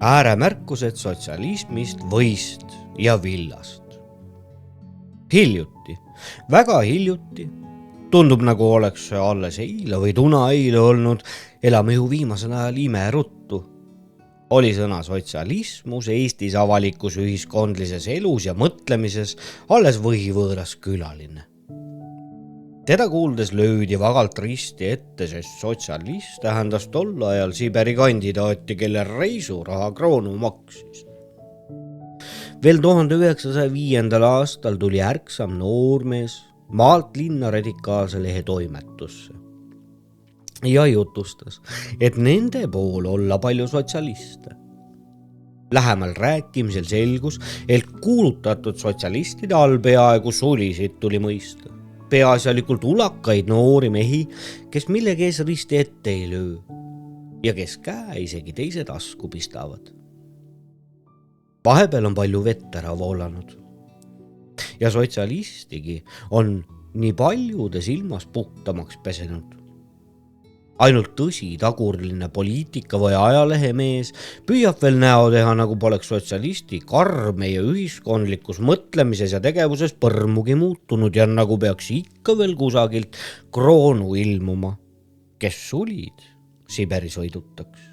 Ääremärkused sotsialismist, võist ja villast. Hiljuti, väga hiljuti, tundub nagu oleks see alles eile või tunaeile olnud, elame ju viimasel ajal imeruttu. Oli sõna sotsialismus Eestis avalikus ühiskondlises elus ja mõtlemises alles võhivõõras külaline. Teda kuuldes löödi vagalt risti ette, sest sotsialist tähendas tol ajal Siberi kandidaati, kelle reisuraha kroonu maksis. Veel 1905. aastal tuli ärksam noormees maalt linna radikaalse lehe toimetusse ja jutustas, et nende pool olla palju sotsialiste. Lähemal rääkimisel selgus, et kuulutatud sotsialistide all peaaegu sulisid tuli mõista. Peaasjalikult ulakaid noori mehi, kes millegi ees risti ette ei löö ja kes käe isegi teise tasku pistavad. Vahepeal on palju vett ära voolanud ja sotsialistigi on nii paljude silmas puhtamaks pesenud. Ainult tõsi tagurline poliitika või ajalehemees püüab veel näo teha, nagu poleks sotsialisti karm meie ühiskondlikus mõtlemises ja tegevuses põrmugi muutunud ja nagu peaks ikka veel kusagilt kroonu ilmuma, kes sulid Siberi sõidutaks.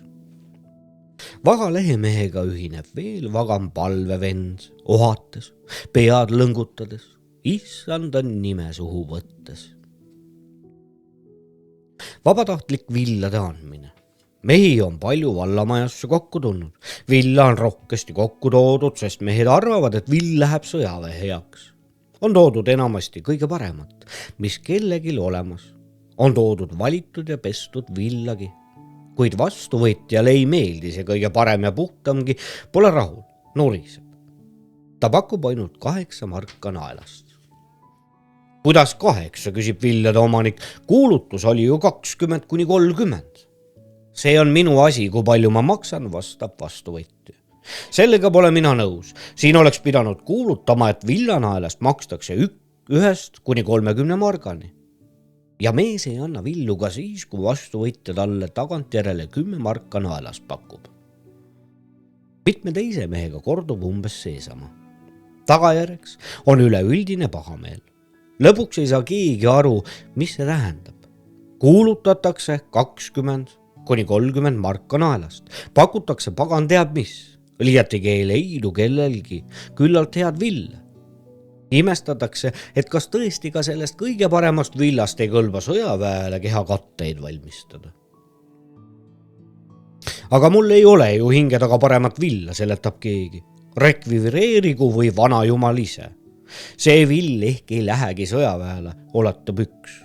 Vaga lehemehega ühineb veel vagam palvevend, ohates, pead lõngutades, issanda nime suhu võttes. Vabatahtlik villade andmine. Mehi on palju vallamajasse kokku tulnud. Villa on rohkesti kokku toodud, sest mehed arvavad, et vill läheb sõjaväe heaks. On toodud enamasti kõige paremat, mis kellegil olemas. On toodud valitud ja pestud villagi. Kuid vastuvõtjale ei meeldi see kõige parem ja puhtamgi, pole rahul, nuriseb. Ta pakub ainult 8 marka naelast. Kuidas 8, küsib villade omanik, kuulutus oli ju 20–30. See on minu asi, kui palju ma maksan, vastab vastuvõtja. Sellega pole mina nõus. Siin oleks pidanud kuulutama, et villanaelast makstakse 1–30 margani. Ja mees ei anna villu ka siis, kui vastuvõtja talle tagantjärele 10 marka naelast pakub. Mitme teise mehega kordub umbes seesama. Tagajärjeks on üleüldine pahameel. Lõpuks ei saa keegi aru, mis see tähendab. Kuulutatakse 20–30 marka naelast. Pakutakse pagan teab mis. Liiatigi ei leidu kellelgi küllalt head villa. Imestatakse, et kas tõesti ka sellest kõige paremast villast ei kõlba sõjaväele kehakatteid valmistada. Aga mul ei ole ju hinge taga paremat villa, seletab keegi. Rekvireerigu või vana jumal ise. See vill ehk ei lähegi sõjaväele, oletab üks.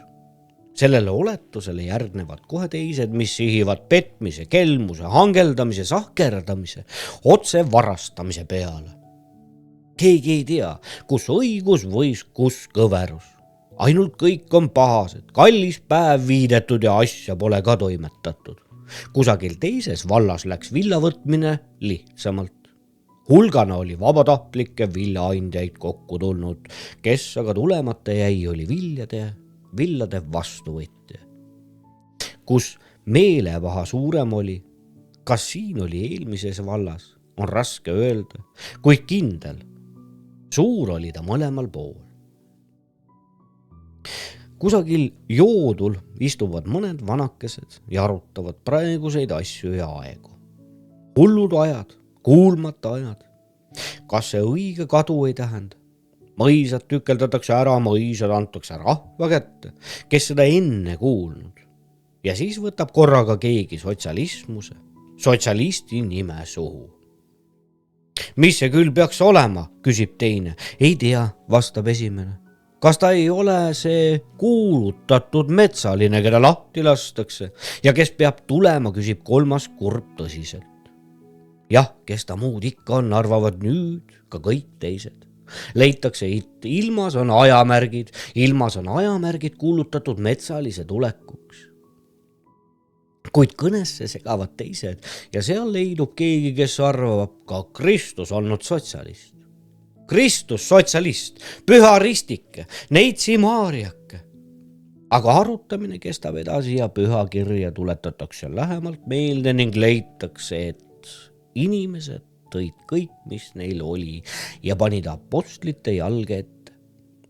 Sellele oletusele järgnevad kohe teised, mis sihivad petmise, kelmuse, hangeldamise, sahkerdamise, otse varastamise peale. Keegi ei tea, kus õigus võis kus kõverus. Ainult kõik on pahased, kallis päev viidetud ja asja pole ka toimetatud. Kusagil teises vallas läks villa võtmine lihtsamalt. Hulgana oli vabatahtlikke villaandjaid kokku tulnud, kes aga tulemata jäi, oli villade vastuvõtja. Kus meelevaha suurem oli, kas siin oli eelmises vallas, on raske öelda, kuid kindel, suur oli ta mõlemal pool. Kusagil joodul istuvad mõned vanakesed ja arutavad praeguseid asju ja aegu. Hullud ajad, kuulmata ajad. Kas see õige kadu ei tähenda? Mõisad tükeldatakse ära, mõisad antakse rahva kätte, kes seda enne kuulnud. Ja siis võtab korraga keegi sotsialisti nime suhu. Mis see küll peaks olema, küsib teine. Ei tea, vastab esimene. Kas ta ei ole see kuulutatud metsaline, keda lahti lastakse ja kes peab tulema, küsib kolmas kurb tõsiselt. Jah, kes ta muud ikka on, arvavad nüüd ka kõik teised. Leitakse, et ilmas on ajamärgid kuulutatud metsalise tulekuks. kuid kõnesse segavad teised ja seal leidub keegi, kes arvab ka Kristus olnud sotsialist. Kristus sotsialist, püha ristike, neitsi Maarjake. Aga arutamine kestab edasi ja pühakirja tuletatakse lähemalt meelde ning leitakse, et inimesed tõid kõik, mis neil oli ja panid apostlite jalge ette.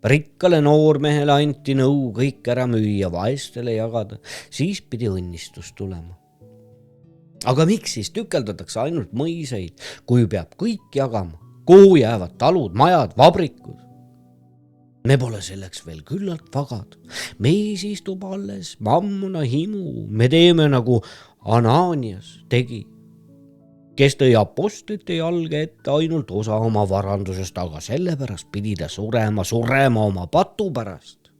Rikkale noormehele anti nõu kõik ära müüa, vaestele jagada, siis pidi õnnistus tulema. Aga miks siis tükeldatakse ainult mõiseid, kui peab kõik jagama? Kuhu jäävad talud, majad, vabrikud? Me pole selleks veel küllalt vagad. Meis istub alles mammuna himu, me teeme nagu Ananias tegi, kes tõi apostlite jalge ette ainult osa oma varandusest, aga sellepärast pidi ta surema oma patu pärast.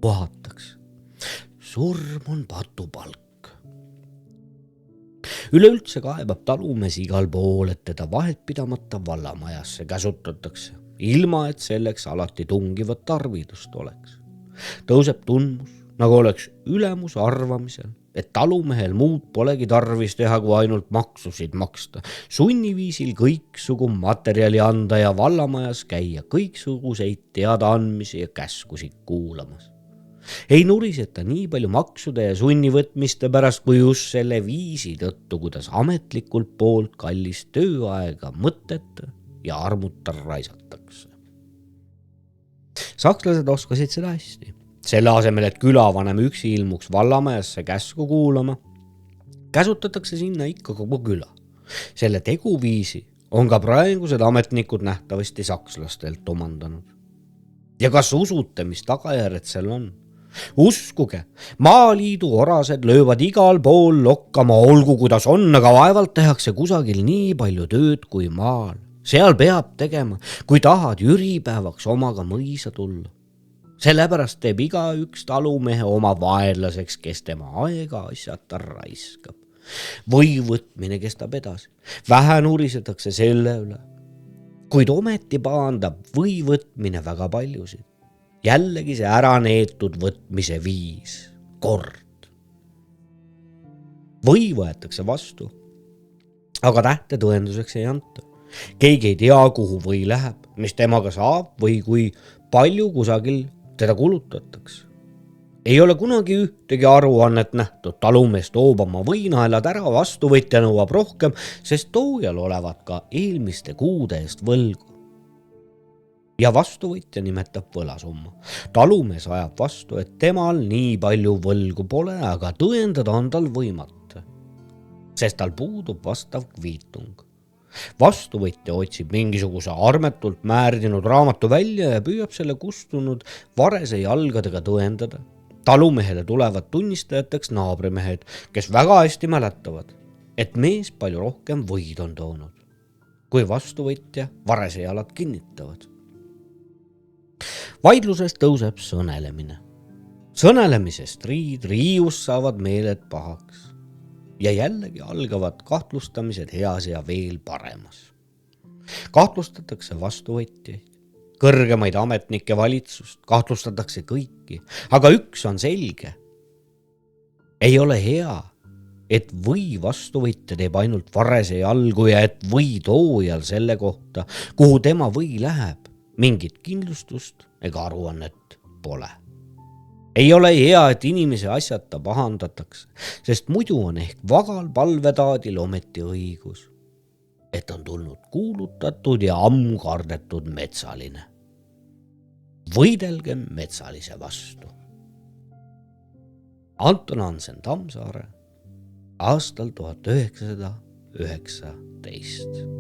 Vaataks, surm on patupalk. Üleüldse kaebab talumees igal pool, et teda vahet pidamata vallamajasse käsutatakse, ilma et selleks alati tungivat tarvidust oleks. Tõuseb tundmus, nagu oleks ülemus arvamisel, et talumehel muud polegi tarvis teha, kui ainult maksusid maksta, sunniviisil kõiksugu materjali anda ja vallamajas käia kõiksuguseid teadaandmisi ja käskusid kuulamas. Ei nuriseta nii palju maksude ja sunnivõtmiste pärast, kui just selle viisi tõttu, kuidas ametlikult poolt kallist tööaega mõtete ja armuta raisatakse. Sakslased oskasid seda hästi. Selle asemel, et külavanem üksi ilmuks vallamajasse käsku kuulama, käsutatakse sinna ikka kogu küla. Selle teguviisi on ka praegused ametnikud nähtavasti sakslastelt omandanud. Ja kas usute, mis tagajärjed seal on? Uskuge, maaliidu orased löövad igal pool lokkama, olgu kuidas on, aga vaevalt tehakse kusagil nii palju tööd kui maal. Seal peab tegema, kui tahad jüripäevaks omaga mõisa tulla. Sellepärast teeb igaüks talumehe oma vaenlaseks, kes tema aega asjata raiskab. Või võtmine kestab edasi. Vähe nurisetakse selle üle. Kuid ometi paandab või võtmine väga paljusid. Jällegi see ära neetud võtmise viis, kord. Või võetakse vastu, aga tähte tõenduseks ei anta. Keegi ei tea, kuhu või läheb, mis temaga saab või kui palju kusagil teda kulutatakse. Ei ole kunagi ühtegi aruannet nähtud, talumees toob oma võinaelad ära, vastuvõtja nõuab rohkem, sest toojal olevat ka eelmiste kuude eest võlgu. Ja vastuvõtja nimetab võlasumma. Talumees ajab vastu, et temal nii palju võlgu pole, aga tõendada on tal võimatu, sest tal puudub vastav kviitung. Vastuvõtja otsib mingisuguse armetult määrdinud raamatu välja ja püüab selle kustunud varese jalgadega tõendada. Talumehele tulevad tunnistajateks naabrimehed, kes väga hästi mäletavad, et mees palju rohkem võid on toonud, kui vastuvõtja varese jalad kinnitavad. Vaidlusest tõuseb sõnelemine. Sõnelemisest riius saavad meeled pahaks. Ja jällegi algavad kahtlustamised heas ja veel paremas. Kahtlustatakse vastuvõtjaid, kõrgemaid ametnike valitsust, kahtlustatakse kõiki, aga üks on selge. Ei ole hea, et või vastuvõtja teeb ainult varese jalgu ja et või toojal selle kohta, kuhu tema või läheb, mingit kindlustust ega aruannet pole. Ei ole hea, et inimese asjata pahandatakse, sest muidu on ehk vagal palvetaadil ometi õigus, et on tulnud kuulutatud ja ammu kardetud metsaline. Võidelgem metsalise vastu. Anton Hansen Tammsaare, aastal 1919.